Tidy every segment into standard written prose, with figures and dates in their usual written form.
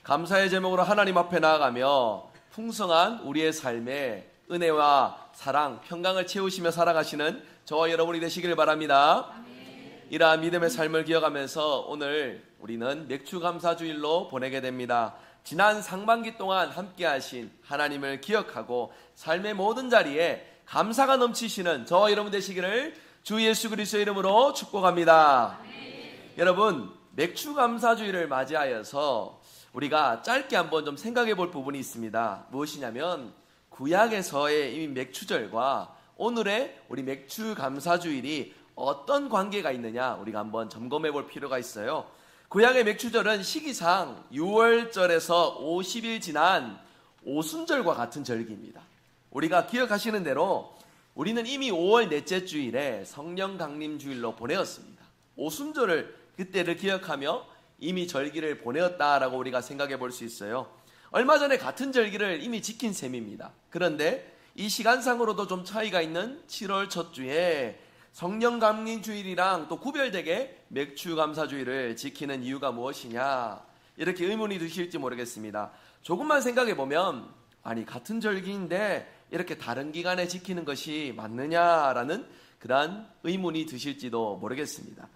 감사의 제목으로 하나님 앞에 나아가며 풍성한 우리의 삶에 은혜와 사랑, 평강을 채우시며 살아가시는 저와 여러분이 되시길 바랍니다. 이러한 믿음의 삶을 기억하면서 오늘 우리는 맥주감사주일로 보내게 됩니다. 지난 상반기 동안 함께하신 하나님을 기억하고 삶의 모든 자리에 감사가 넘치시는 저와 여러분 되시기를 주 예수 그리스도의 이름으로 축복합니다. 여러분, 맥주감사주일을 맞이하여서 우리가 짧게 한번 좀 생각해 볼 부분이 있습니다. 무엇이냐면 구약에서의 이미 맥주절과 오늘의 우리 맥주감사주일이 어떤 관계가 있느냐 우리가 한번 점검해 볼 필요가 있어요. 구약의 맥주절은 시기상 6월절에서 50일 지난 오순절과 같은 절기입니다. 우리가 기억하시는 대로 우리는 이미 5월 넷째 주일에 성령 강림 주일로 보내었습니다. 오순절을 그때를 기억하며 이미 절기를 보내었다라고 우리가 생각해 볼 수 있어요. 얼마 전에 같은 절기를 이미 지킨 셈입니다. 그런데 이 시간상으로도 좀 차이가 있는 7월 첫 주에 성령 강림 주일이랑 또 구별되게 맥주 감사주일을 지키는 이유가 무엇이냐, 이렇게 의문이 드실지 모르겠습니다. 조금만 생각해 보면 아니 같은 절기인데 이렇게 다른 기간에 지키는 것이 맞느냐라는 그러한 의문이 드실지도 모르겠습니다.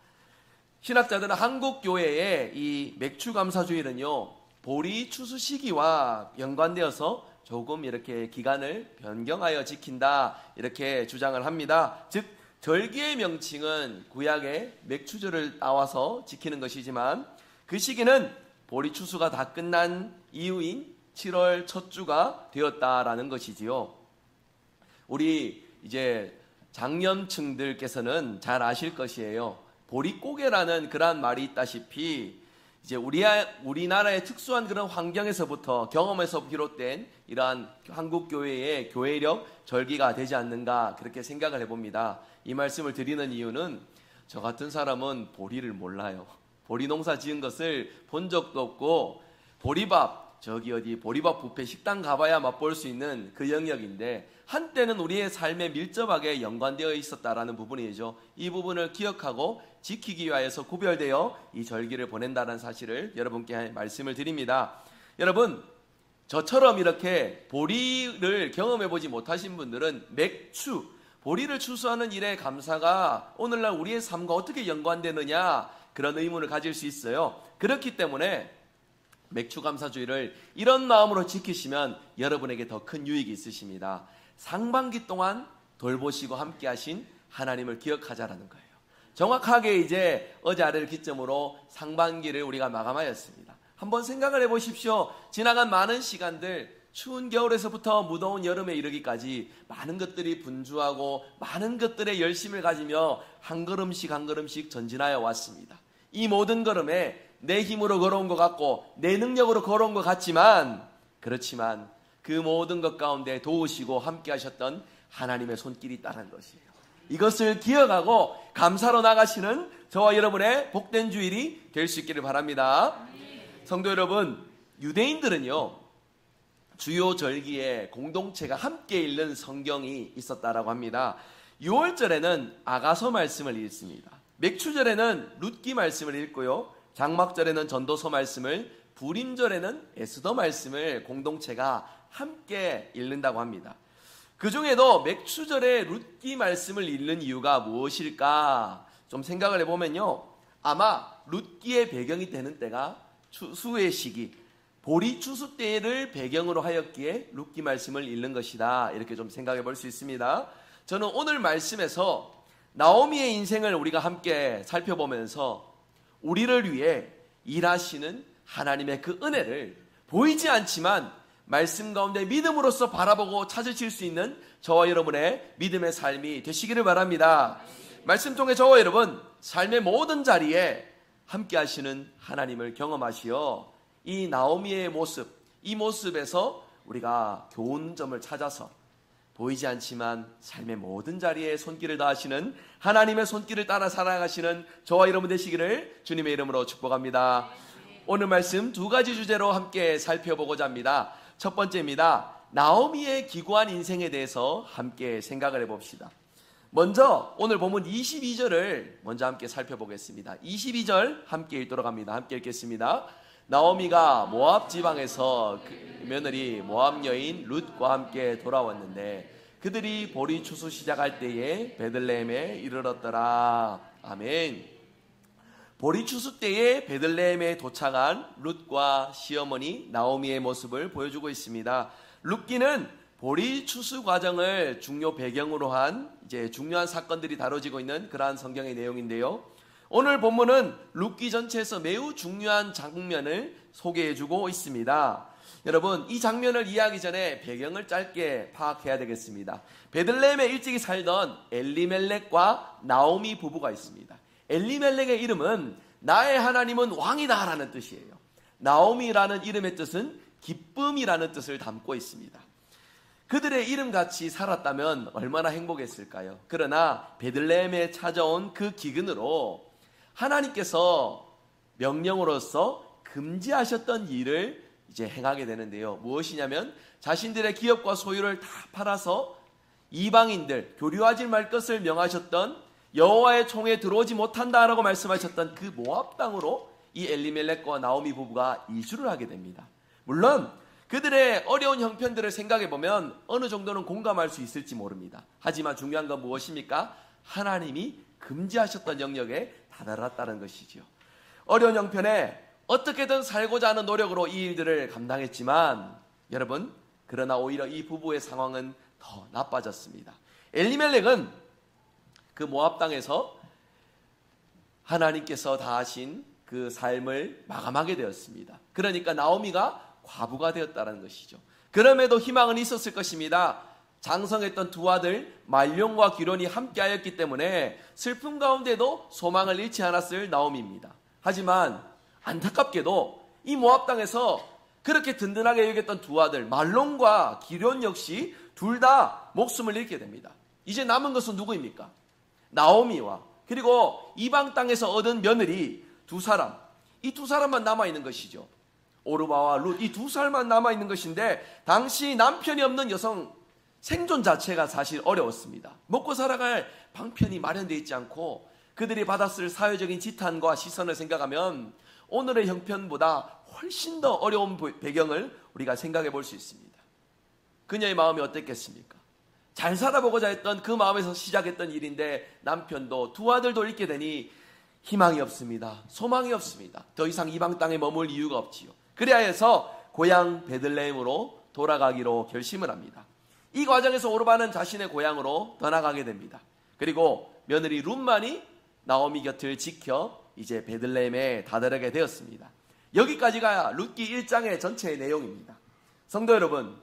신학자들은 한국 교회의 이 맥주감사주일은요, 보리 추수 시기와 연관되어서 조금 이렇게 기간을 변경하여 지킨다, 이렇게 주장을 합니다. 즉 절기의 명칭은 구약의 맥추절을 따와서 지키는 것이지만 그 시기는 보리 추수가 다 끝난 이후인 7월 첫 주가 되었다라는 것이지요. 우리 이제 장년층들께서는 잘 아실 것이에요. 보릿고개라는 그러한 말이 있다시피 이제 우리나라의 특수한 그런 환경에서부터 경험에서 비롯된 이러한 한국 교회의 교회력 절기가 되지 않는가, 그렇게 생각을 해봅니다. 이 말씀을 드리는 이유는 저 같은 사람은 보리를 몰라요. 보리 농사 지은 것을 본 적도 없고 보리밥, 저기 어디 보리밥 뷔페 식당 가봐야 맛볼 수 있는 그 영역인데 한때는 우리의 삶에 밀접하게 연관되어 있었다라는 부분이죠. 이 부분을 기억하고 지키기 위하여서 구별되어 이 절기를 보낸다는 사실을 여러분께 말씀을 드립니다. 여러분, 저처럼 이렇게 보리를 경험해보지 못하신 분들은 맥추, 보리를 추수하는 일에 감사가 오늘날 우리의 삶과 어떻게 연관되느냐, 그런 의문을 가질 수 있어요. 그렇기 때문에 맥주감사주일을 이런 마음으로 지키시면 여러분에게 더 큰 유익이 있으십니다. 상반기 동안 돌보시고 함께 하신 하나님을 기억하자라는 거예요. 정확하게 이제 어제 아래를 기점으로 상반기를 우리가 마감하였습니다. 한번 생각을 해보십시오. 지나간 많은 시간들, 추운 겨울에서부터 무더운 여름에 이르기까지 많은 것들이 분주하고 많은 것들에 열심을 가지며 한 걸음씩 한 걸음씩 전진하여 왔습니다. 이 모든 걸음에 내 힘으로 걸어온 것 같고 내 능력으로 걸어온 것 같지만, 그렇지만 그 모든 것 가운데 도우시고 함께 하셨던 하나님의 손길이 있다는 것이에요. 이것을 기억하고 감사로 나가시는 저와 여러분의 복된 주일이 될 수 있기를 바랍니다. 성도 여러분, 유대인들은요, 주요 절기에 공동체가 함께 읽는 성경이 있었다라고 합니다. 6월절에는 아가서 말씀을 읽습니다. 맥추절에는 룻기 말씀을 읽고요, 장막절에는 전도서 말씀을, 부림절에는 에스더 말씀을 공동체가 함께 읽는다고 합니다. 그 중에도 맥추절에 룻기 말씀을 읽는 이유가 무엇일까 좀 생각을 해보면요, 아마 룻기의 배경이 되는 때가 추수의 시기, 보리 추수 때를 배경으로 하였기에 룻기 말씀을 읽는 것이다, 이렇게 좀 생각해 볼 수 있습니다. 저는 오늘 말씀에서 나오미의 인생을 우리가 함께 살펴보면서 우리를 위해 일하시는 하나님의 그 은혜를 보이지 않지만 말씀 가운데 믿음으로써 바라보고 찾으실 수 있는 저와 여러분의 믿음의 삶이 되시기를 바랍니다. 말씀 통해 저와 여러분 삶의 모든 자리에 함께 하시는 하나님을 경험하시어 이 나오미의 모습, 이 모습에서 우리가 교훈 점을 찾아서 보이지 않지만 삶의 모든 자리에 손길을 다하시는 하나님의 손길을 따라 살아가시는 저와 여러분 되시기를 주님의 이름으로 축복합니다. 오늘 말씀 두 가지 주제로 함께 살펴보고자 합니다. 첫 번째입니다. 나오미의 기구한 인생에 대해서 함께 생각을 해봅시다. 먼저 오늘 본문 22절을 먼저 함께 살펴보겠습니다. 22절 함께 읽도록 합니다. 함께 읽겠습니다. 나오미가 모압 지방에서 그 며느리 모압 여인 룻과 함께 돌아왔는데 그들이 보리 추수 시작할 때에 베들레헴에 이르렀더라. 아멘. 보리 추수 때에 베들레헴에 도착한 룻과 시어머니 나오미의 모습을 보여주고 있습니다. 룻기는 보리 추수 과정을 중요 배경으로 한 이제 중요한 사건들이 다뤄지고 있는 그러한 성경의 내용인데요. 오늘 본문은 룻기 전체에서 매우 중요한 장면을 소개해주고 있습니다. 여러분, 이 장면을 이해하기 전에 배경을 짧게 파악해야 되겠습니다. 베들레헴에 일찍이 살던 엘리멜렉과 나오미 부부가 있습니다. 엘리멜렉의 이름은 나의 하나님은 왕이다 라는 뜻이에요. 나오미라는 이름의 뜻은 기쁨이라는 뜻을 담고 있습니다. 그들의 이름같이 살았다면 얼마나 행복했을까요? 그러나 베들레헴에 찾아온 그 기근으로 하나님께서 명령으로서 금지하셨던 일을 이제 행하게 되는데요. 무엇이냐면 자신들의 기업과 소유를 다 팔아서 이방인들 교류하지 말 것을 명하셨던 여호와의 총에 들어오지 못한다라고 말씀하셨던 그 모압 땅으로 이 엘리멜렉과 나오미 부부가 이주를 하게 됩니다. 물론 그들의 어려운 형편들을 생각해 보면 어느 정도는 공감할 수 있을지 모릅니다. 하지만 중요한 건 무엇입니까? 하나님이 금지하셨던 영역에 다다랐다는 것이지요. 어려운 형편에 어떻게든 살고자 하는 노력으로 이 일들을 감당했지만 여러분, 그러나 오히려 이 부부의 상황은 더 나빠졌습니다. 엘리멜렉은 그 모압 땅에서 하나님께서 다하신 그 삶을 마감하게 되었습니다. 그러니까 나오미가 과부가 되었다는 것이죠. 그럼에도 희망은 있었을 것입니다. 장성했던 두 아들 말룡과 기론이 함께하였기 때문에 슬픔 가운데도 소망을 잃지 않았을 나오미입니다. 하지만 안타깝게도 이 모압 땅에서 그렇게 든든하게 여겼던 두 아들 말론과 기론 역시 둘 다 목숨을 잃게 됩니다. 이제 남은 것은 누구입니까? 나오미와 그리고 이방 땅에서 얻은 며느리 두 사람, 이 두 사람만 남아있는 것이죠. 오르바와 룻, 이 두 사람만 남아있는 것인데 당시 남편이 없는 여성 생존 자체가 사실 어려웠습니다. 먹고 살아갈 방편이 마련되어 있지 않고 그들이 받았을 사회적인 지탄과 시선을 생각하면 오늘의 형편보다 훨씬 더 어려운 배경을 우리가 생각해 볼 수 있습니다. 그녀의 마음이 어땠겠습니까? 잘 살아보고자 했던 그 마음에서 시작했던 일인데 남편도 두 아들도 잃게 되니 희망이 없습니다. 소망이 없습니다. 더 이상 이방 땅에 머물 이유가 없지요. 그래야 해서 고향 베들레헴으로 돌아가기로 결심을 합니다. 이 과정에서 오르바는 자신의 고향으로 떠나가게 됩니다. 그리고 며느리 룻만이 나오미 곁을 지켜 이제 베들레헴에 다다르게 되었습니다. 여기까지가 룻기 1장의 전체의 내용입니다. 성도 여러분,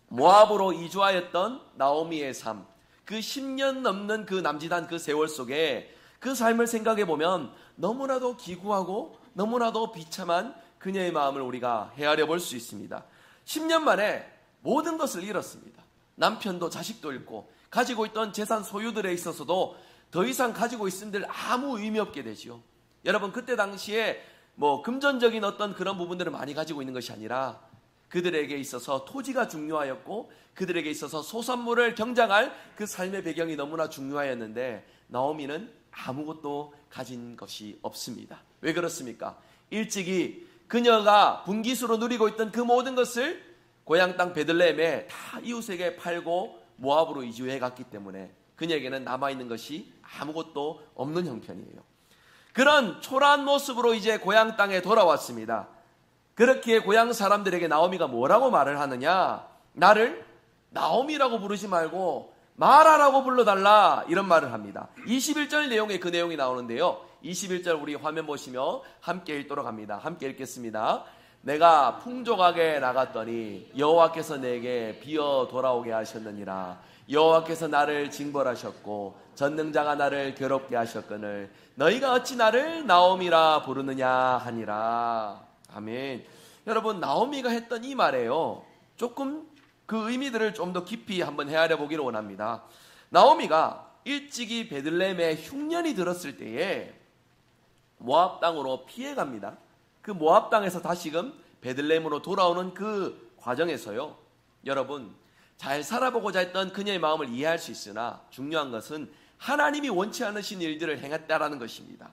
모압으로 이주하였던 나오미의 삶, 그 10년 넘는 그 남짓한 그 세월 속에 그 삶을 생각해 보면 너무나도 기구하고 너무나도 비참한 그녀의 마음을 우리가 헤아려 볼 수 있습니다. 10년 만에 모든 것을 잃었습니다. 남편도 자식도 잃고 가지고 있던 재산 소유들에 있어서도 더 이상 가지고 있음들 아무 의미 없게 되지요. 여러분, 그때 당시에 금전적인 어떤 그런 부분들을 많이 가지고 있는 것이 아니라 그들에게 있어서 토지가 중요하였고 그들에게 있어서 소산물을 경작할 그 삶의 배경이 너무나 중요하였는데 나오미는 아무것도 가진 것이 없습니다. 왜 그렇습니까? 일찍이 그녀가 분깃으로 누리고 있던 그 모든 것을 고향 땅 베들레헴에 다 이웃에게 팔고 모압으로 이주해 갔기 때문에 그녀에게는 남아있는 것이 아무것도 없는 형편이에요. 그런 초라한 모습으로 이제 고향 땅에 돌아왔습니다. 그렇기에 고향 사람들에게 나오미가 뭐라고 말을 하느냐? 나를 나오미라고 부르지 말고 마라라고 불러달라, 이런 말을 합니다. 21절 내용에 그 내용이 나오는데요. 21절 우리 화면 보시며 함께 읽도록 합니다. 함께 읽겠습니다. 내가 풍족하게 나갔더니 여호와께서 내게 비어 돌아오게 하셨느니라. 여호와께서 나를 징벌하셨고 전능자가 나를 괴롭게 하셨거늘 너희가 어찌 나를 나오미라 부르느냐 하니라. 아멘. 여러분, 나오미가 했던 이 말에요, 조금 그 의미들을 좀 더 깊이 한번 헤아려 보기를 원합니다. 나오미가 일찍이 베들레헴에 흉년이 들었을 때에 모압 땅으로 피해갑니다. 그 모압 땅에서 다시금 베들레헴으로 돌아오는 그 과정에서요, 여러분, 잘 살아보고자 했던 그녀의 마음을 이해할 수 있으나 중요한 것은 하나님이 원치 않으신 일들을 행했다라는 것입니다.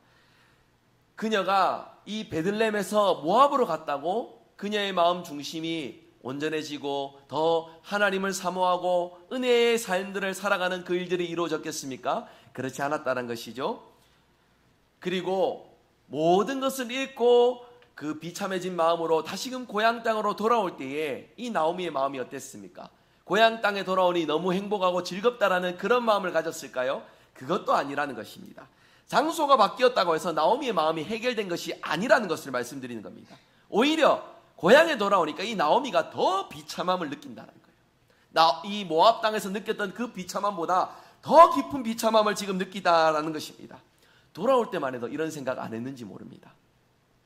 그녀가 이 베들레헴에서 모압으로 갔다고 그녀의 마음 중심이 온전해지고 더 하나님을 사모하고 은혜의 삶들을 살아가는 그 일들이 이루어졌겠습니까? 그렇지 않았다는 것이죠. 그리고 모든 것을 잃고 그 비참해진 마음으로 다시금 고향 땅으로 돌아올 때에 이 나오미의 마음이 어땠습니까? 고향 땅에 돌아오니 너무 행복하고 즐겁다라는 그런 마음을 가졌을까요? 그것도 아니라는 것입니다. 장소가 바뀌었다고 해서 나오미의 마음이 해결된 것이 아니라는 것을 말씀드리는 겁니다. 오히려 고향에 돌아오니까 이 나오미가 더 비참함을 느낀다는 거예요. 이 모압 땅에서 느꼈던 그 비참함보다 더 깊은 비참함을 지금 느끼다라는 것입니다. 돌아올 때만 해도 이런 생각 안 했는지 모릅니다.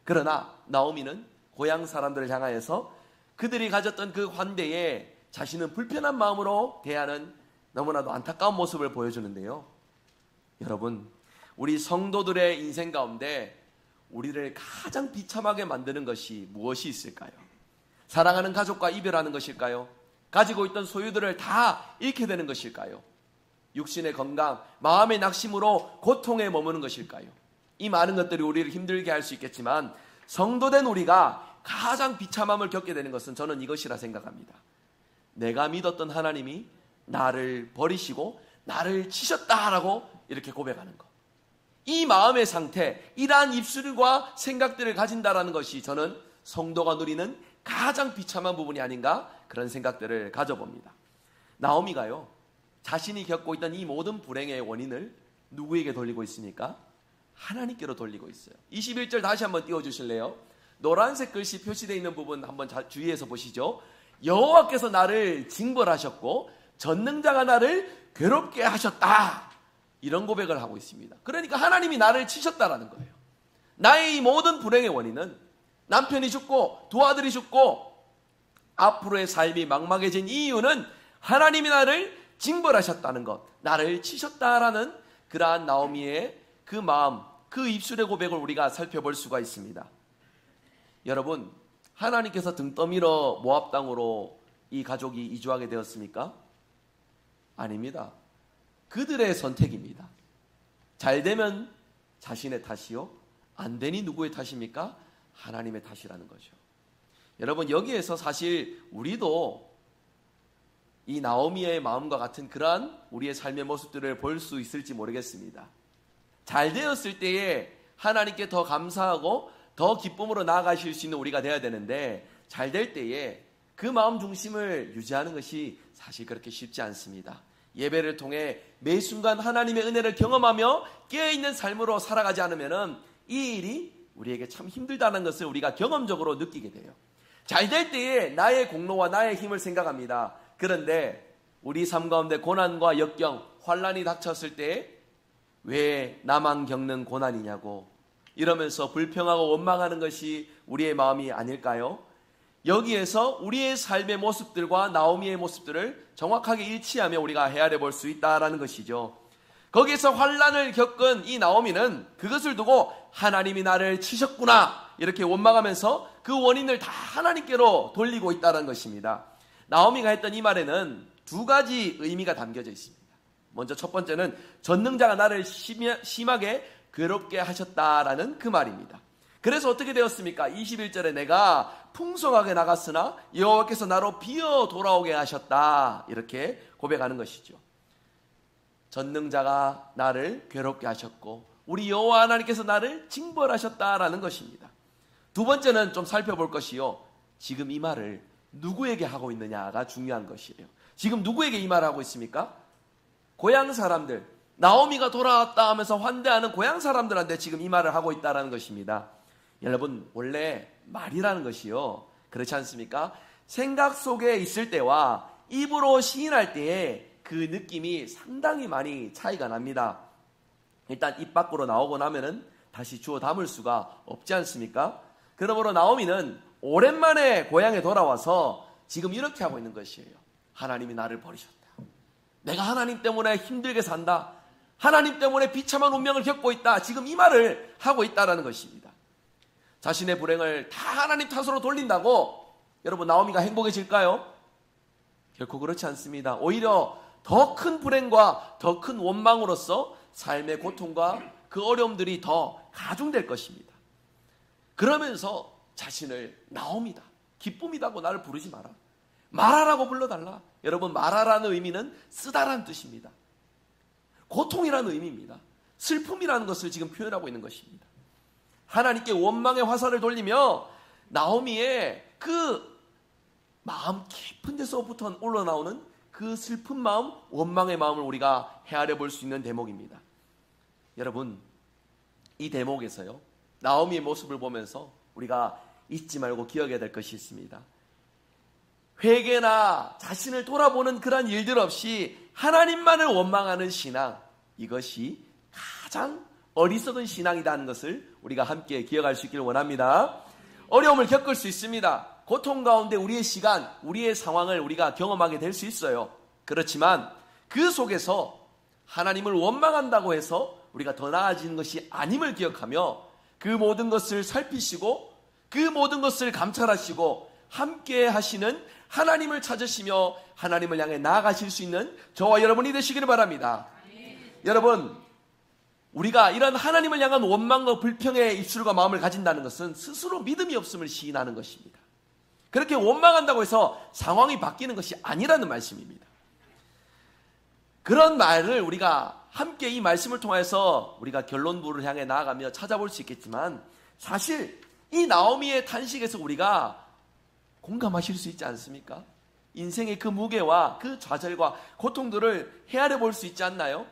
그러나 나오미는 고향 사람들을 향하여서 그들이 가졌던 그 환대에 자신은 불편한 마음으로 대하는 너무나도 안타까운 모습을 보여주는데요. 여러분, 우리 성도들의 인생 가운데 우리를 가장 비참하게 만드는 것이 무엇이 있을까요? 사랑하는 가족과 이별하는 것일까요? 가지고 있던 소유들을 다 잃게 되는 것일까요? 육신의 건강, 마음의 낙심으로 고통에 머무는 것일까요? 이 많은 것들이 우리를 힘들게 할 수 있겠지만 성도된 우리가 가장 비참함을 겪게 되는 것은 저는 이것이라 생각합니다. 내가 믿었던 하나님이 나를 버리시고 나를 치셨다라고 이렇게 고백하는 것. 이 마음의 상태, 이러한 입술과 생각들을 가진다라는 것이 저는 성도가 누리는 가장 비참한 부분이 아닌가 그런 생각들을 가져봅니다. 나오미가요, 자신이 겪고 있던 이 모든 불행의 원인을 누구에게 돌리고 있습니까? 하나님께로 돌리고 있어요. 21절 다시 한번 띄워주실래요? 노란색 글씨 표시되어 있는 부분 한번 주의해서 보시죠. 여호와께서 나를 징벌하셨고 전능자가 나를 괴롭게 하셨다. 이런 고백을 하고 있습니다. 그러니까 하나님이 나를 치셨다라는 거예요. 나의 이 모든 불행의 원인은 남편이 죽고 두 아들이 죽고 앞으로의 삶이 막막해진 이유는 하나님이 나를 징벌하셨다는 것, 나를 치셨다라는 그러한 나오미의 그 마음, 그 입술의 고백을 우리가 살펴볼 수가 있습니다. 여러분, 하나님께서 등 떠밀어 모압 땅으로 이 가족이 이주하게 되었습니까? 아닙니다. 그들의 선택입니다. 잘 되면 자신의 탓이요, 안 되니 누구의 탓입니까? 하나님의 탓이라는 거죠. 여러분, 여기에서 사실 우리도 이 나오미의 마음과 같은 그러한 우리의 삶의 모습들을 볼 수 있을지 모르겠습니다. 잘 되었을 때에 하나님께 더 감사하고 더 기쁨으로 나아가실 수 있는 우리가 되어야 되는데, 잘 될 때에 그 마음 중심을 유지하는 것이 사실 그렇게 쉽지 않습니다. 예배를 통해 매 순간 하나님의 은혜를 경험하며 깨어있는 삶으로 살아가지 않으면 이 일이 우리에게 참 힘들다는 것을 우리가 경험적으로 느끼게 돼요. 잘 될 때에 나의 공로와 나의 힘을 생각합니다. 그런데 우리 삶 가운데 고난과 역경, 환난이 닥쳤을 때 왜 나만 겪는 고난이냐고 이러면서 불평하고 원망하는 것이 우리의 마음이 아닐까요? 여기에서 우리의 삶의 모습들과 나오미의 모습들을 정확하게 일치하며 우리가 헤아려 볼 수 있다라는 것이죠. 거기에서 환난을 겪은 이 나오미는 그것을 두고 하나님이 나를 치셨구나 이렇게 원망하면서 그 원인을 다 하나님께로 돌리고 있다는 것입니다. 나오미가 했던 이 말에는 두 가지 의미가 담겨져 있습니다. 먼저 첫 번째는 전능자가 나를 심하게 괴롭게 하셨다라는 그 말입니다. 그래서 어떻게 되었습니까? 21절에 내가 풍성하게 나갔으나 여호와께서 나로 비어 돌아오게 하셨다 이렇게 고백하는 것이죠. 전능자가 나를 괴롭게 하셨고 우리 여호와 하나님께서 나를 징벌하셨다라는 것입니다. 두 번째는 좀 살펴볼 것이요, 지금 이 말을 누구에게 하고 있느냐가 중요한 것이에요. 지금 누구에게 이 말을 하고 있습니까? 고향 사람들, 나오미가 돌아왔다 하면서 환대하는 고향 사람들한테 지금 이 말을 하고 있다는 것입니다. 여러분, 원래 말이라는 것이요, 그렇지 않습니까? 생각 속에 있을 때와 입으로 시인할 때의 그 느낌이 상당히 많이 차이가 납니다. 일단 입 밖으로 나오고 나면은 다시 주워 담을 수가 없지 않습니까? 그러므로 나오미는 오랜만에 고향에 돌아와서 지금 이렇게 하고 있는 것이에요. 하나님이 나를 버리셨다. 내가 하나님 때문에 힘들게 산다. 하나님 때문에 비참한 운명을 겪고 있다. 지금 이 말을 하고 있다는 것입니다. 자신의 불행을 다 하나님 탓으로 돌린다고 여러분 나오미가 행복해질까요? 결코 그렇지 않습니다. 오히려 더 큰 불행과 더 큰 원망으로서 삶의 고통과 그 어려움들이 더 가중될 것입니다. 그러면서 자신을 나옴이다, 기쁨이다고 나를 부르지 마라, 마라라고 불러달라. 여러분, 마라라는 의미는 쓰다라는 뜻입니다. 고통이라는 의미입니다. 슬픔이라는 것을 지금 표현하고 있는 것입니다. 하나님께 원망의 화살을 돌리며 나오미의 그 마음 깊은 데서부터 올라나오는 그 슬픈 마음, 원망의 마음을 우리가 헤아려 볼 수 있는 대목입니다. 여러분, 이 대목에서요, 나오미의 모습을 보면서 우리가 잊지 말고 기억해야 될 것이 있습니다. 회개나 자신을 돌아보는 그런 일들 없이 하나님만을 원망하는 신앙, 이것이 가장 어리석은 신앙이라는 것을 우리가 함께 기억할 수 있기를 원합니다. 어려움을 겪을 수 있습니다. 고통 가운데 우리의 시간, 우리의 상황을 우리가 경험하게 될 수 있어요. 그렇지만 그 속에서 하나님을 원망한다고 해서 우리가 더 나아지는 것이 아님을 기억하며 그 모든 것을 살피시고 그 모든 것을 감찰하시고 함께 하시는 하나님을 찾으시며 하나님을 향해 나아가실 수 있는 저와 여러분이 되시기를 바랍니다. 여러분, 우리가 이런 하나님을 향한 원망과 불평의 입술과 마음을 가진다는 것은 스스로 믿음이 없음을 시인하는 것입니다. 그렇게 원망한다고 해서 상황이 바뀌는 것이 아니라는 말씀입니다. 그런 말을 우리가 함께 이 말씀을 통해서 우리가 결론부를 향해 나아가며 찾아볼 수 있겠지만, 사실 이 나오미의 탄식에서 우리가 공감하실 수 있지 않습니까? 인생의 그 무게와 그 좌절과 고통들을 헤아려 볼 수 있지 않나요?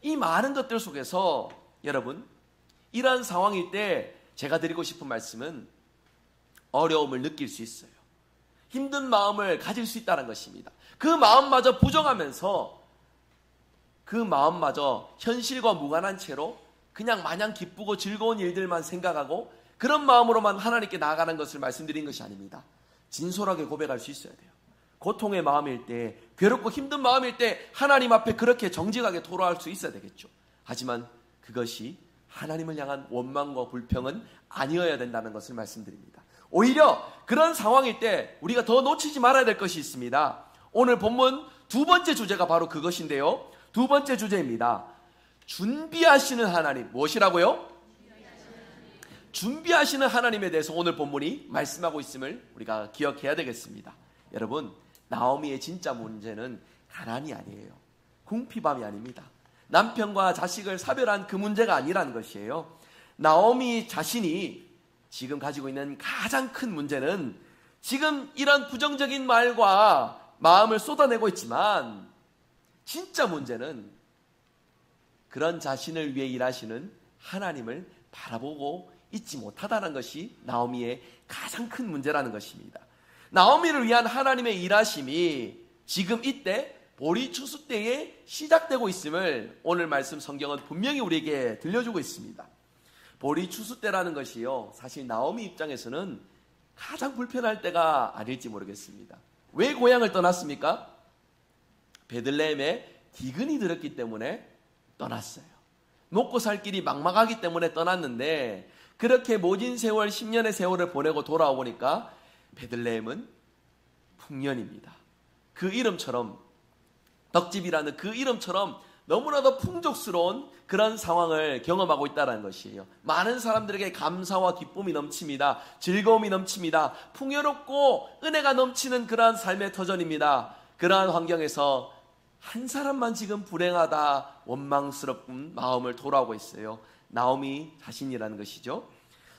이 많은 것들 속에서 여러분, 이러한 상황일 때 제가 드리고 싶은 말씀은 어려움을 느낄 수 있어요. 힘든 마음을 가질 수 있다는 것입니다. 그 마음마저 부정하면서 그 마음마저 현실과 무관한 채로 그냥 마냥 기쁘고 즐거운 일들만 생각하고 그런 마음으로만 하나님께 나아가는 것을 말씀드린 것이 아닙니다. 진솔하게 고백할 수 있어야 돼요. 고통의 마음일 때, 괴롭고 힘든 마음일 때 하나님 앞에 그렇게 정직하게 토로할 수 있어야 되겠죠. 하지만 그것이 하나님을 향한 원망과 불평은 아니어야 된다는 것을 말씀드립니다. 오히려 그런 상황일 때 우리가 더 놓치지 말아야 될 것이 있습니다. 오늘 본문 두 번째 주제가 바로 그것인데요. 두 번째 주제입니다. 준비하시는 하나님. 무엇이라고요? 준비하시는 하나님에 대해서 오늘 본문이 말씀하고 있음을 우리가 기억해야 되겠습니다. 여러분, 나오미의 진짜 문제는 가난이 아니에요. 궁핍함이 아닙니다. 남편과 자식을 사별한 그 문제가 아니라는 것이에요. 나오미 자신이 지금 가지고 있는 가장 큰 문제는 지금 이런 부정적인 말과 마음을 쏟아내고 있지만, 진짜 문제는 그런 자신을 위해 일하시는 하나님을 바라보고 있지 못하다는 것이 나오미의 가장 큰 문제라는 것입니다. 나오미를 위한 하나님의 일하심이 지금 이때 보리 추수 때에 시작되고 있음을 오늘 말씀 성경은 분명히 우리에게 들려주고 있습니다. 보리 추수 때라는 것이요, 사실 나오미 입장에서는 가장 불편할 때가 아닐지 모르겠습니다. 왜 고향을 떠났습니까? 베들레헴에 기근이 들었기 때문에 떠났어요. 먹고 살 길이 막막하기 때문에 떠났는데, 그렇게 모진 세월 10년의 세월을 보내고 돌아오니까 베들레헴은 풍년입니다. 그 이름처럼, 덕집이라는 그 이름처럼 너무나도 풍족스러운 그런 상황을 경험하고 있다는 것이에요. 많은 사람들에게 감사와 기쁨이 넘칩니다. 즐거움이 넘칩니다. 풍요롭고 은혜가 넘치는 그러한 삶의 터전입니다. 그러한 환경에서 한 사람만 지금 불행하다, 원망스럽은 마음을 돌아오고 있어요. 나오미 자신이라는 것이죠.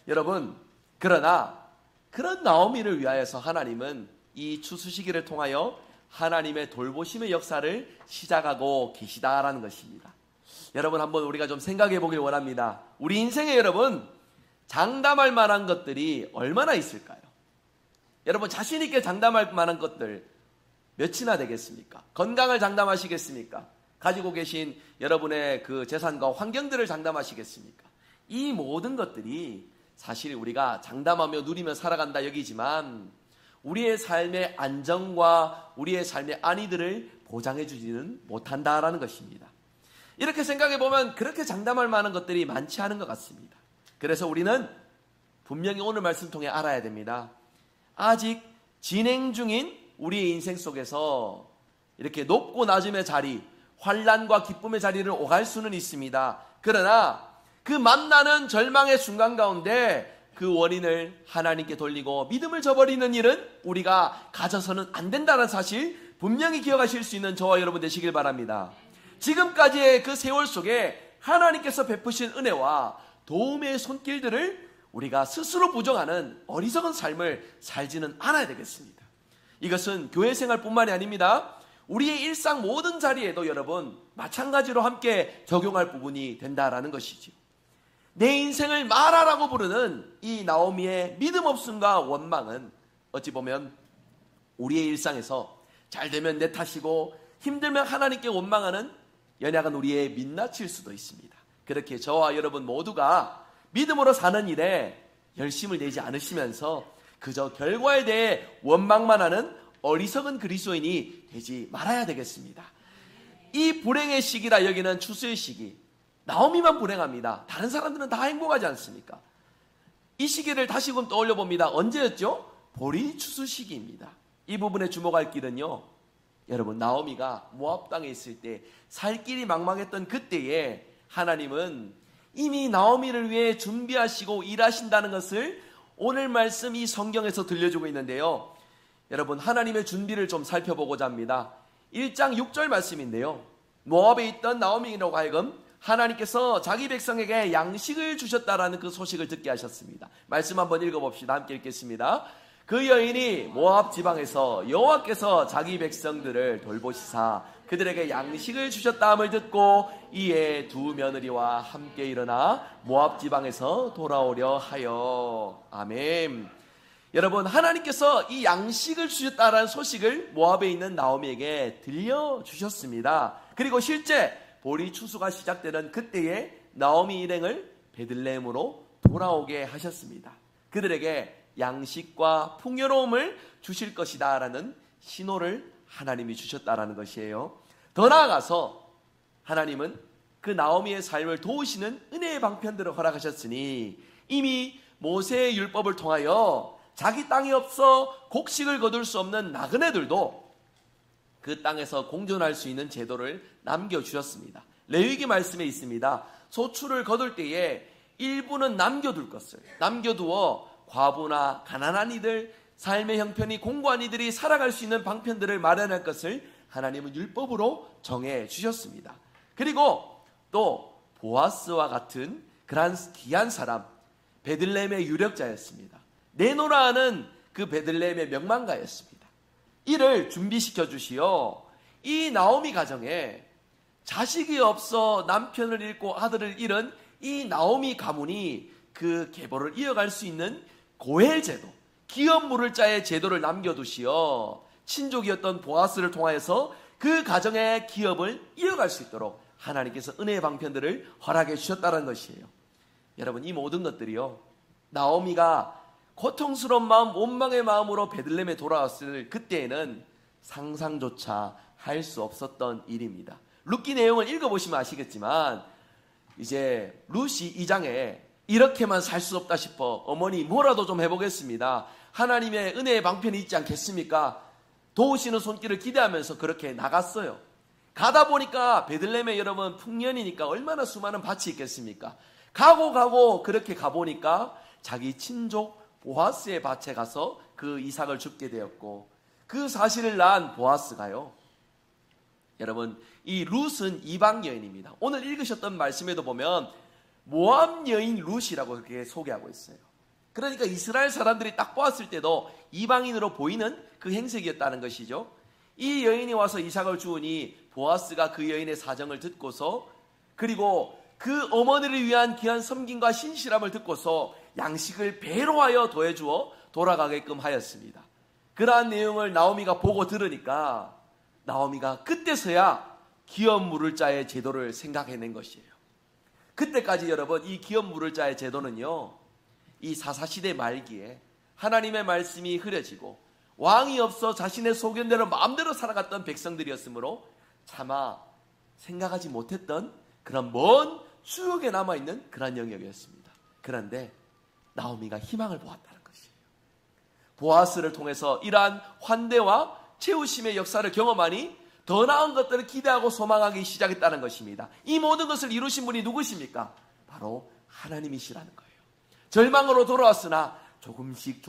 여러분, 그러나 그런 나오미를 위하여서 하나님은 이 추수 시기를 통하여 하나님의 돌보심의 역사를 시작하고 계시다라는 것입니다. 여러분, 한번 우리가 좀 생각해 보길 원합니다. 우리 인생에 여러분, 장담할 만한 것들이 얼마나 있을까요? 여러분, 자신 있게 장담할 만한 것들 몇이나 되겠습니까? 건강을 장담하시겠습니까? 가지고 계신 여러분의 그 재산과 환경들을 장담하시겠습니까? 이 모든 것들이 사실 우리가 장담하며 누리며 살아간다 여기지만 우리의 삶의 안정과 우리의 삶의 안위들을 보장해 주지는 못한다라는 것입니다. 이렇게 생각해 보면 그렇게 장담할 만한 것들이 많지 않은 것 같습니다. 그래서 우리는 분명히 오늘 말씀 통해 알아야 됩니다. 아직 진행 중인 우리의 인생 속에서 이렇게 높고 낮음의 자리, 환난과 기쁨의 자리를 오갈 수는 있습니다. 그러나 그 만나는 절망의 순간 가운데 그 원인을 하나님께 돌리고 믿음을 저버리는 일은 우리가 가져서는 안 된다는 사실 분명히 기억하실 수 있는 저와 여러분 되시길 바랍니다. 지금까지의 그 세월 속에 하나님께서 베푸신 은혜와 도움의 손길들을 우리가 스스로 부정하는 어리석은 삶을 살지는 않아야 되겠습니다. 이것은 교회 생활뿐만이 아닙니다. 우리의 일상 모든 자리에도 여러분 마찬가지로 함께 적용할 부분이 된다라는 것이죠. 내 인생을 마라라고 부르는 이 나오미의 믿음 없음과 원망은 어찌 보면 우리의 일상에서 잘 되면 내 탓이고 힘들면 하나님께 원망하는 연약한 우리의 민낯일 수도 있습니다. 그렇게 저와 여러분 모두가 믿음으로 사는 일에 열심을 내지 않으시면서 그저 결과에 대해 원망만 하는 어리석은 그리스도인이 되지 말아야 되겠습니다. 이 불행의 시기라 여기는 추수의 시기, 나오미만 불행합니다. 다른 사람들은 다 행복하지 않습니까? 이 시기를 다시금 떠올려 봅니다. 언제였죠? 보리 추수 시기입니다. 이 부분에 주목할 길은요, 여러분 나오미가 모압 땅에 있을 때 살 길이 망망했던 그때에 하나님은 이미 나오미를 위해 준비하시고 일하신다는 것을 오늘 말씀 이 성경에서 들려주고 있는데요. 여러분 하나님의 준비를 좀 살펴보고자 합니다. 1장 6절 말씀인데요. 모압에 있던 나오미로 하여금 하나님께서 자기 백성에게 양식을 주셨다라는 그 소식을 듣게 하셨습니다. 말씀 한번 읽어봅시다. 함께 읽겠습니다. 그 여인이 모압 지방에서 여호와께서 자기 백성들을 돌보시사 그들에게 양식을 주셨다함을 듣고 이에 두 며느리와 함께 일어나 모압 지방에서 돌아오려 하여. 아멘. 여러분 하나님께서 이 양식을 주셨다라는 소식을 모압에 있는 나오미에게 들려주셨습니다. 그리고 실제 보리 추수가 시작되는 그때에 나오미 일행을 베들레헴으로 돌아오게 하셨습니다. 그들에게 양식과 풍요로움을 주실 것이다 라는 신호를 하나님이 주셨다라는 것이에요. 더 나아가서 하나님은 그 나오미의 삶을 도우시는 은혜의 방편들을 허락하셨으니 이미 모세의 율법을 통하여 자기 땅이 없어 곡식을 거둘 수 없는 나그네들도 그 땅에서 공존할 수 있는 제도를 남겨주셨습니다. 레위기 말씀에 있습니다. 소출을 거둘 때에 일부는 남겨둘 것을 남겨두어 과부나 가난한 이들, 삶의 형편이 공고한 이들이 살아갈 수 있는 방편들을 마련할 것을 하나님은 율법으로 정해 주셨습니다. 그리고 또 보아스와 같은 그러한 귀한 사람, 베들레헴의 유력자였습니다. 네노라 하는 그 베들레헴의 명망가였습니다. 이를 준비시켜 주시어 이 나오미 가정에 자식이 없어 남편을 잃고 아들을 잃은 이 나오미 가문이 그 계보를 이어갈 수 있는 고엘 제도, 기업 물을 자의 제도를 남겨두시어 친족이었던 보아스를 통하여서 그 가정의 기업을 이어갈 수 있도록 하나님께서 은혜의 방편들을 허락해 주셨다는 것이에요. 여러분 이 모든 것들이요, 나오미가 고통스러운 마음, 원망의 마음으로 베들레헴에 돌아왔을 그때에는 상상조차 할 수 없었던 일입니다. 룻기 내용을 읽어보시면 아시겠지만 이제 룻이 2장에 이렇게만 살 수 없다 싶어 어머니 뭐라도 좀 해보겠습니다. 하나님의 은혜의 방편이 있지 않겠습니까? 도우시는 손길을 기대하면서 그렇게 나갔어요. 가다 보니까 베들레헴에 여러분 풍년이니까 얼마나 수많은 밭이 있겠습니까? 가고 그렇게 가보니까 자기 친족 보아스의 밭에 가서 그 이삭을 줍게 되었고, 그 사실을 낳은 보아스가요, 여러분 이 룻은 이방 여인입니다. 오늘 읽으셨던 말씀에도 보면 모압 여인 룻이라고 그렇게 소개하고 있어요. 그러니까 이스라엘 사람들이 딱 보았을 때도 이방인으로 보이는 그 행색이었다는 것이죠. 이 여인이 와서 이삭을 주으니 보아스가 그 여인의 사정을 듣고서, 그리고 그 어머니를 위한 귀한 섬김과 신실함을 듣고서 양식을 배로 하여 더해주어 돌아가게끔 하였습니다. 그러한 내용을 나오미가 보고 들으니까 나오미가 그때서야 기업 물을 자의 제도를 생각해낸 것이에요. 그때까지 여러분 이 기업 물을 자의 제도는요, 이 사사시대 말기에 하나님의 말씀이 흐려지고 왕이 없어 자신의 소견대로 마음대로 살아갔던 백성들이었으므로 차마 생각하지 못했던 그런 먼 추억에 남아있는 그런 영역이었습니다. 그런데 나오미가 희망을 보았다는 것이에요. 보아스를 통해서 이러한 환대와 채우심의 역사를 경험하니 더 나은 것들을 기대하고 소망하기 시작했다는 것입니다. 이 모든 것을 이루신 분이 누구십니까? 바로 하나님이시라는 거예요. 절망으로 돌아왔으나 조금씩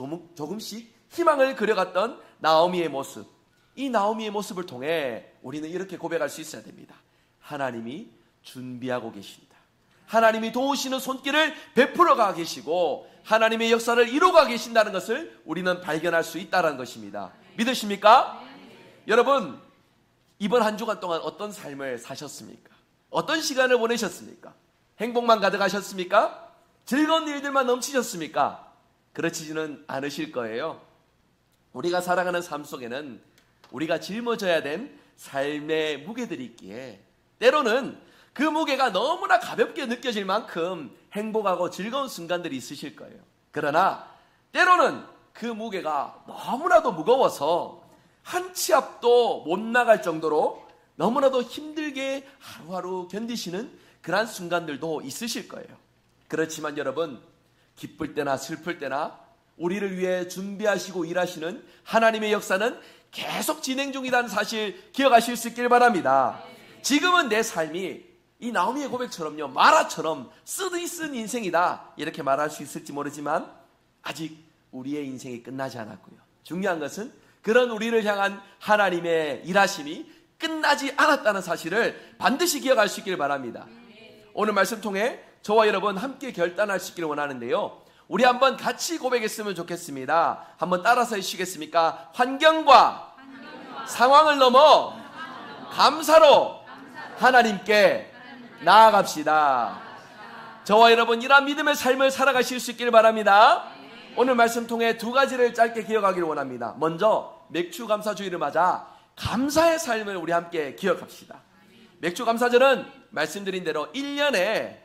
희망을 그려갔던 나오미의 모습, 이 나오미의 모습을 통해 우리는 이렇게 고백할 수 있어야 됩니다. 하나님이 준비하고 계신다. 하나님이 도우시는 손길을 베풀어가 계시고 하나님의 역사를 이루어가 계신다는 것을 우리는 발견할 수 있다는 것입니다. 믿으십니까? 여러분, 이번 한 주간 동안 어떤 삶을 사셨습니까? 어떤 시간을 보내셨습니까? 행복만 가득하셨습니까? 즐거운 일들만 넘치셨습니까? 그렇지는 않으실 거예요. 우리가 살아가는 삶 속에는 우리가 짊어져야 된 삶의 무게들이 있기에 때로는 그 무게가 너무나 가볍게 느껴질 만큼 행복하고 즐거운 순간들이 있으실 거예요. 그러나 때로는 그 무게가 너무나도 무거워서 한 치 앞도 못 나갈 정도로 너무나도 힘들게 하루하루 견디시는 그러한 순간들도 있으실 거예요. 그렇지만 여러분, 기쁠 때나 슬플 때나 우리를 위해 준비하시고 일하시는 하나님의 역사는 계속 진행 중이라는 사실 기억하실 수 있길 바랍니다. 지금은 내 삶이 이 나오미의 고백처럼요, 마라처럼 쓰디쓴 인생이다 이렇게 말할 수 있을지 모르지만 아직 우리의 인생이 끝나지 않았고요. 중요한 것은 그런 우리를 향한 하나님의 일하심이 끝나지 않았다는 사실을 반드시 기억할 수 있길 바랍니다. 오늘 말씀 통해 저와 여러분 함께 결단할 수 있기를 원하는데요, 우리 한번 같이 고백했으면 좋겠습니다. 한번 따라서 해주시겠습니까? 환경과 상황을 넘어 감사로 하나님께 나아갑시다. 저와 여러분 이러한 믿음의 삶을 살아가실 수 있기를 바랍니다. 오늘 말씀 통해 두 가지를 짧게 기억하기를 원합니다. 먼저 맥주 감사주의를 맞아 감사의 삶을 우리 함께 기억합시다. 맥주 감사절은 말씀드린 대로 1년에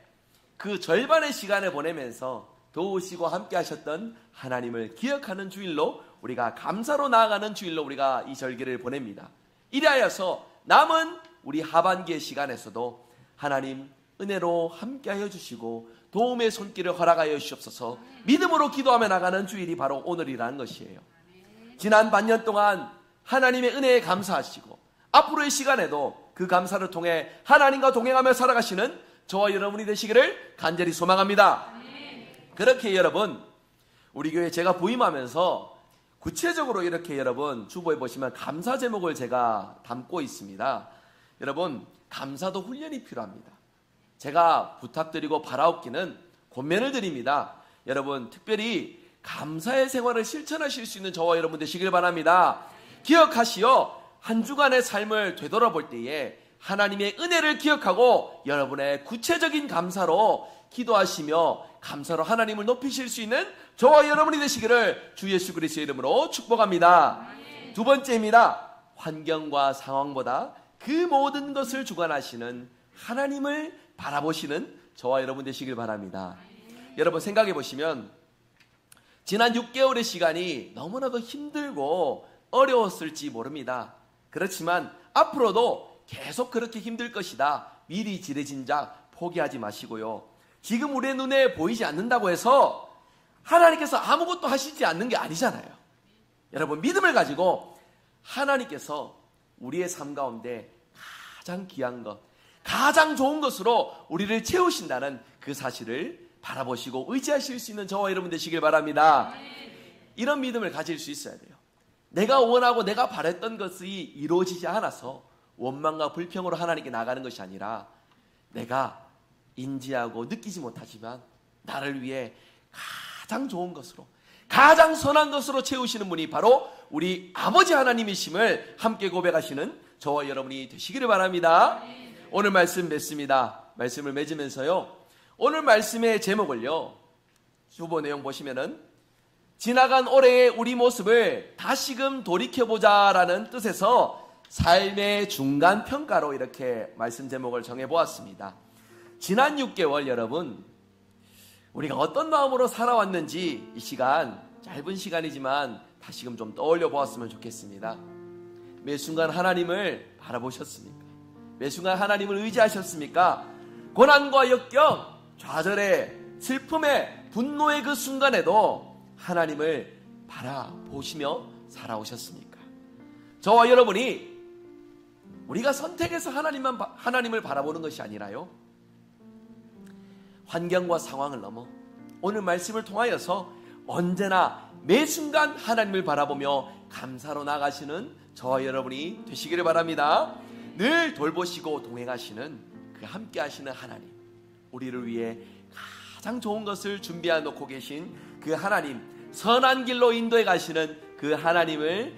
그 절반의 시간을 보내면서 도우시고 함께 하셨던 하나님을 기억하는 주일로, 우리가 감사로 나아가는 주일로 우리가 이 절기를 보냅니다. 이리하여서 남은 우리 하반기의 시간에서도 하나님 은혜로 함께하여 주시고 도움의 손길을 허락하여 주시옵소서. 믿음으로 기도하며 나가는 주일이 바로 오늘이라는 것이에요. 지난 반년 동안 하나님의 은혜에 감사하시고 앞으로의 시간에도 그 감사를 통해 하나님과 동행하며 살아가시는 저와 여러분이 되시기를 간절히 소망합니다. 그렇게 여러분, 우리 교회 제가 부임하면서 구체적으로 이렇게 여러분 주보에 보시면 감사 제목을 제가 담고 있습니다. 여러분, 감사도 훈련이 필요합니다. 제가 부탁드리고 바라옵기는 권면을 드립니다. 여러분, 특별히 감사의 생활을 실천하실 수 있는 저와 여러분 되시길 바랍니다. 기억하시어 한 주간의 삶을 되돌아볼 때에 하나님의 은혜를 기억하고 여러분의 구체적인 감사로 기도하시며 감사로 하나님을 높이실 수 있는 저와 여러분이 되시기를 주 예수 그리스도의 이름으로 축복합니다. 두 번째입니다. 환경과 상황보다 그 모든 것을 주관하시는 하나님을 바라보시는 저와 여러분 되시길 바랍니다. 여러분 생각해 보시면 지난 6개월의 시간이 너무나도 힘들고 어려웠을지 모릅니다. 그렇지만 앞으로도 계속 그렇게 힘들 것이다. 미리 지레진 자 포기하지 마시고요. 지금 우리의 눈에 보이지 않는다고 해서 하나님께서 아무것도 하시지 않는 게 아니잖아요. 여러분 믿음을 가지고 하나님께서 우리의 삶 가운데 가장 귀한 것, 가장 좋은 것으로 우리를 채우신다는 그 사실을 바라보시고 의지하실 수 있는 저와 여러분 되시길 바랍니다. 이런 믿음을 가질 수 있어야 돼요. 내가 원하고 내가 바랬던 것이 이루어지지 않아서 원망과 불평으로 하나님께 나가는 것이 아니라 내가 인지하고 느끼지 못하지만 나를 위해 가장 좋은 것으로, 가장 선한 것으로 채우시는 분이 바로 우리 아버지 하나님이심을 함께 고백하시는 저와 여러분이 되시기를 바랍니다. 오늘 말씀 맺습니다. 말씀을 맺으면서요, 오늘 말씀의 제목을요, 주보 내용 보시면은 지나간 올해의 우리 모습을 다시금 돌이켜보자 라는 뜻에서 삶의 중간 평가로 이렇게 말씀 제목을 정해보았습니다. 지난 6개월 여러분, 우리가 어떤 마음으로 살아왔는지 이 시간, 짧은 시간이지만 다시금 좀 떠올려 보았으면 좋겠습니다. 매 순간 하나님을 바라보셨습니까? 매 순간 하나님을 의지하셨습니까? 고난과 역경, 좌절의 슬픔의 분노의 그 순간에도 하나님을 바라보시며 살아오셨습니까? 저와 여러분이 우리가 선택해서 하나님을 바라보는 것이 아니라요, 환경과 상황을 넘어 오늘 말씀을 통하여서 언제나 매 순간 하나님을 바라보며 감사로 나가시는 저와 여러분이 되시기를 바랍니다. 늘 돌보시고 동행하시는 그 함께 하시는 하나님, 우리를 위해 가장 좋은 것을 준비해 놓고 계신 그 하나님, 선한 길로 인도해 가시는 그 하나님을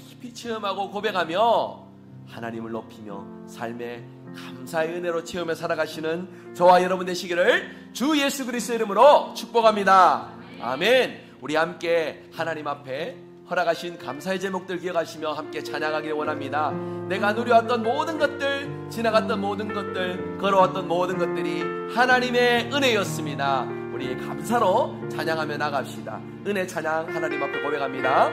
깊이 체험하고 고백하며 하나님을 높이며 삶의 감사의 은혜로 채우며 살아가시는 저와 여러분 되시기를 주 예수 그리스도의 이름으로 축복합니다. 아멘. 우리 함께 하나님 앞에 허락하신 감사의 제목들 기억하시며 함께 찬양하길 원합니다. 내가 누려왔던 모든 것들, 지나갔던 모든 것들, 걸어왔던 모든 것들이 하나님의 은혜였습니다. 우리 감사로 찬양하며 나갑시다. 은혜 찬양 하나님 앞에 고백합니다.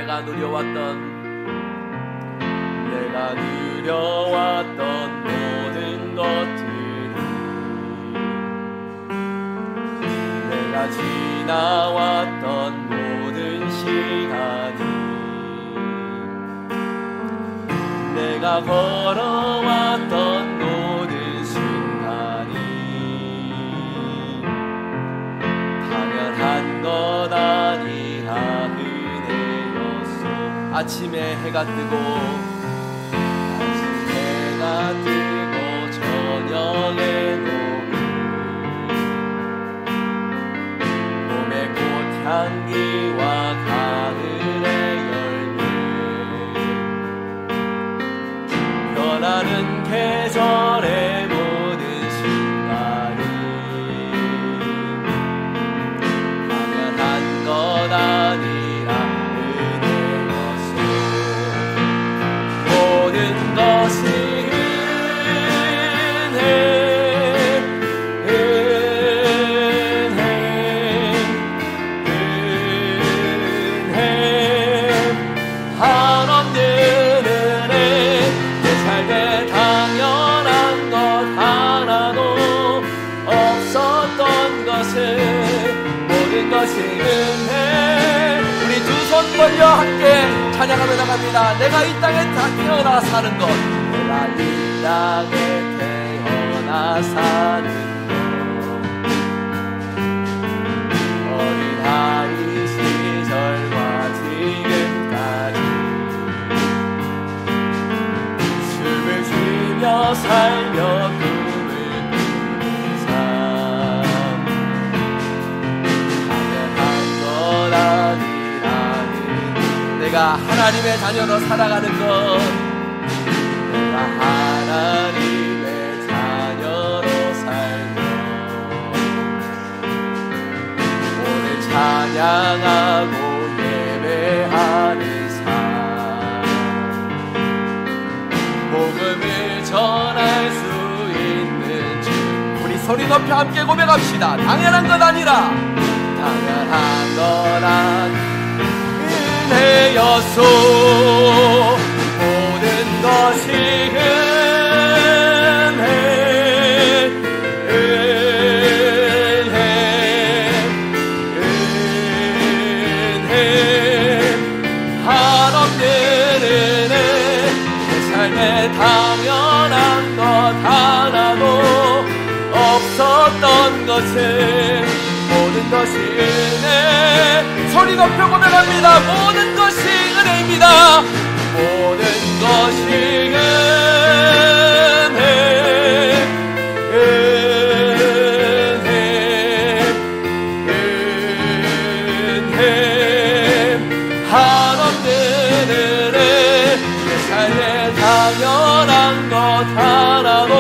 내가 누려왔던 모든 것들이, 내가 지나왔던 모든 시간이, 내가 걸어왔던 모든 순간이 당연한 것 아니라 은혜였소. 아침에 해가 뜨고 저녁에도 봄의 꽃향기와 가을의 열매, 변하는 계절의 모든 순간이 당연한 것 아니라 은혜였소. 모든 것이 우리 두 손 벌려 함께 찬양하며 나갑니다. 내가 이 땅에 태어나 사는 것, 내가 이 땅에 태어나 사는 것, 어린아이 시절과 지금까지 숨을 쉬며 살며 내가 하나님의 자녀로 살아가는 것, 내가 하나님의 자녀로 살며 오늘 찬양하고 예배하는 삶, 복음을 전할 수 있는 주. 우리 소리 높여 함께 고백합시다. 당연한 건 아니라 당연한 건 아니라 은혜였소. 모든 것이 은혜, 은혜, 은혜, 한없는 은혜. 내 삶에 당연한 것 하나도 없었던 것을 모든 것이 은혜. 소리 높여 고백합니다. 모든 것이 은혜입니다. 모든 것이 은혜, 은혜, 은혜, 한없는 은혜. 내 삶에 당연한 것 하나도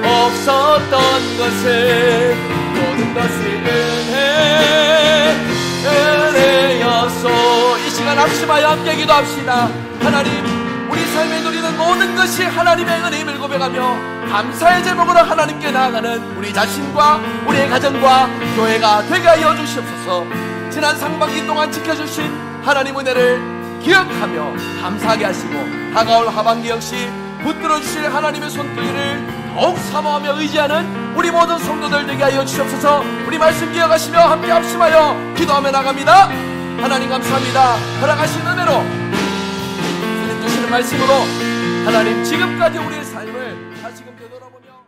없었던 것을 모든 것이 은혜, 은혜였소. 이 시간 합심하여 함께 기도합시다. 하나님, 우리 삶에 누리는 모든 것이 하나님의 은혜임을 고백하며 감사의 제목으로 하나님께 나아가는 우리 자신과 우리의 가정과 교회가 되게 하여 주시옵소서. 지난 상반기 동안 지켜주신 하나님 은혜를 기억하며 감사하게 하시고 다가올 하반기 역시 붙들어 주실 하나님의 손길을 더욱 사모하며 의지하는 우리 모든 성도들 되게 하여 주시옵소서. 우리 말씀 기억하시며 함께 합심하여 기도하며 나갑니다. 하나님 감사합니다. 허락하신 은혜로 주님 주시는 말씀으로 하나님 지금까지 우리의 삶을 다시금 되돌아보며